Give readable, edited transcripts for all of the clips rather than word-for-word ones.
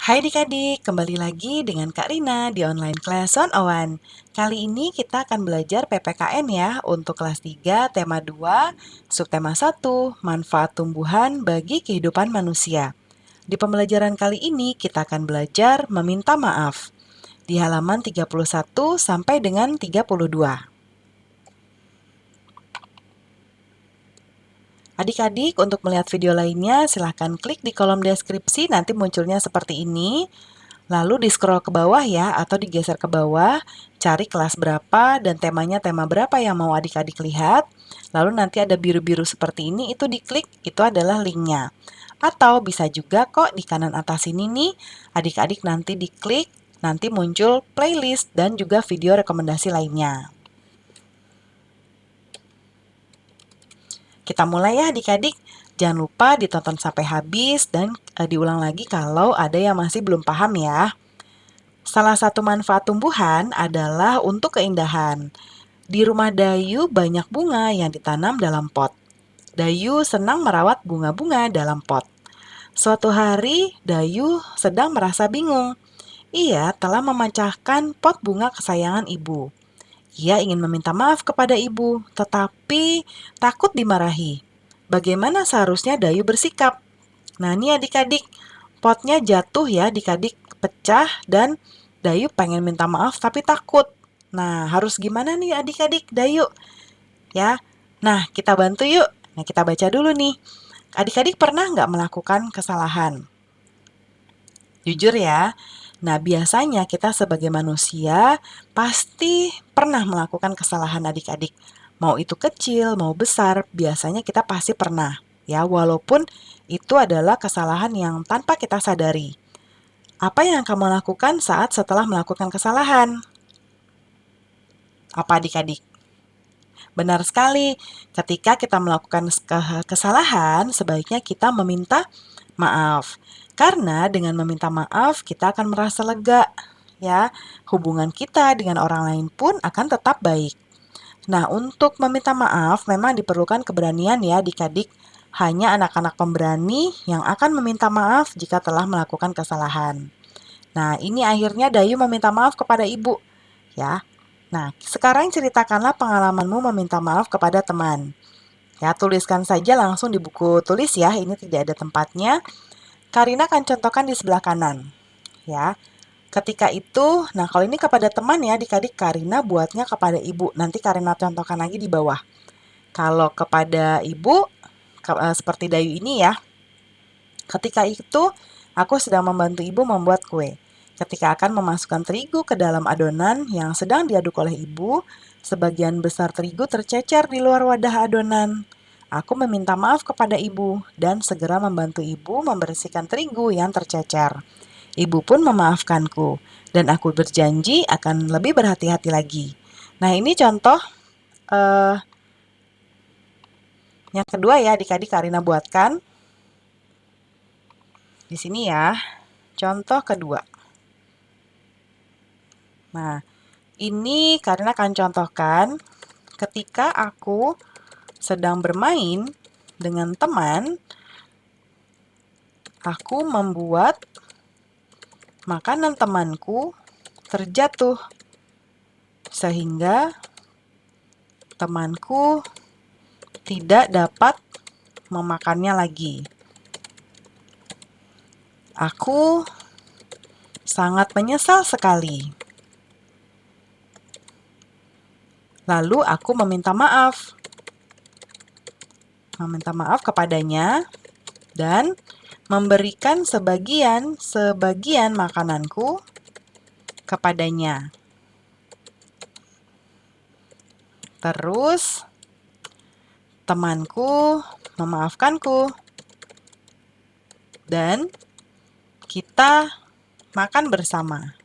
Hai adik-adik, kembali lagi dengan Kak Rina di online class 101. Kali ini kita akan belajar PPKN ya untuk kelas 3, tema 2, subtema 1, manfaat tumbuhan bagi kehidupan manusia. Di pembelajaran kali ini kita akan belajar meminta maaf di halaman 31 sampai dengan 32. Adik-adik, untuk melihat video lainnya, silahkan klik di kolom deskripsi, nanti munculnya seperti ini. Lalu di-scroll ke bawah ya, atau digeser ke bawah, cari kelas berapa dan temanya tema berapa yang mau adik-adik lihat. Lalu nanti ada biru-biru seperti ini, itu diklik, itu adalah linknya. Atau bisa juga kok di kanan atas ini nih, adik-adik nanti diklik, nanti muncul playlist dan juga video rekomendasi lainnya. Kita mulai ya adik-adik. Jangan lupa ditonton sampai habis dan diulang lagi kalau ada yang masih belum paham ya. Salah satu manfaat tumbuhan adalah untuk keindahan. Di rumah Dayu banyak bunga yang ditanam dalam pot. Dayu senang merawat bunga-bunga dalam pot. Suatu hari, Dayu sedang merasa bingung. Ia telah memecahkan pot bunga kesayangan ibu. Ia ingin meminta maaf kepada ibu, tetapi takut dimarahi. Bagaimana seharusnya Dayu bersikap? Nah, ini adik-adik, potnya jatuh ya adik-adik, pecah dan Dayu pengen minta maaf tapi takut. Nah, harus gimana nih adik-adik Dayu? Ya, nah kita bantu yuk. Nah, kita baca dulu nih. Adik-adik pernah nggak melakukan kesalahan? Jujur ya. Nah, biasanya kita sebagai manusia pasti pernah melakukan kesalahan adik-adik. Mau itu kecil, mau besar, biasanya kita pasti pernah. Ya, walaupun itu adalah kesalahan yang tanpa kita sadari. Apa yang kamu lakukan saat setelah melakukan kesalahan? Apa adik-adik? Benar sekali, ketika kita melakukan kesalahan, sebaiknya kita meminta maaf. Karena dengan meminta maaf, kita akan merasa lega, ya. Hubungan kita dengan orang lain pun akan tetap baik. Nah, untuk meminta maaf memang diperlukan keberanian ya adik-adik. Hanya anak-anak pemberani yang akan meminta maaf jika telah melakukan kesalahan. Nah, ini akhirnya Dayu meminta maaf kepada ibu, ya. Nah, sekarang ceritakanlah pengalamanmu meminta maaf kepada teman. Ya, tuliskan saja langsung di buku tulis ya, ini tidak ada tempatnya. Karina akan contohkan di sebelah kanan. Ya, ketika itu, nah kalau ini kepada teman ya, adik-adik Karina buatnya kepada ibu. Nanti Karina contohkan lagi di bawah. Kalau kepada ibu, seperti Dayu ini ya, ketika itu aku sedang membantu ibu membuat kue. Ketika akan memasukkan terigu ke dalam adonan yang sedang diaduk oleh ibu, sebagian besar terigu tercecer di luar wadah adonan. Aku meminta maaf kepada ibu dan segera membantu ibu membersihkan terigu yang tercecer. Ibu pun memaafkanku dan aku berjanji akan lebih berhati-hati lagi. Nah, ini contoh eh, yang kedua ya adik-adik Karina buatkan. Di sini ya, contoh kedua. Nah, ini Karina akan contohkan ketika aku sedang bermain dengan teman, aku membuat makanan temanku terjatuh sehingga temanku tidak dapat memakannya lagi. Aku sangat menyesal sekali. Lalu aku meminta maaf kepadanya dan memberikan sebagian makananku kepadanya. Terus temanku memaafkanku dan kita makan bersama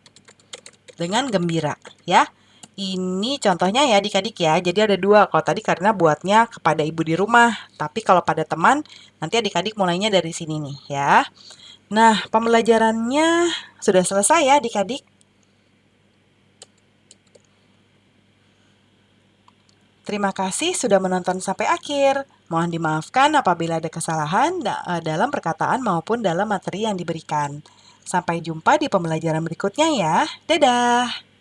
dengan gembira ya. Ini contohnya ya adik-adik ya. Jadi ada dua. Kalau tadi karena buatnya kepada ibu di rumah. Tapi kalau pada teman, nanti adik-adik mulainya dari sini nih ya. Nah, pembelajarannya sudah selesai ya adik-adik. Terima kasih sudah menonton sampai akhir. Mohon dimaafkan apabila ada kesalahan dalam perkataan maupun dalam materi yang diberikan. Sampai jumpa di pembelajaran berikutnya ya. Dadah!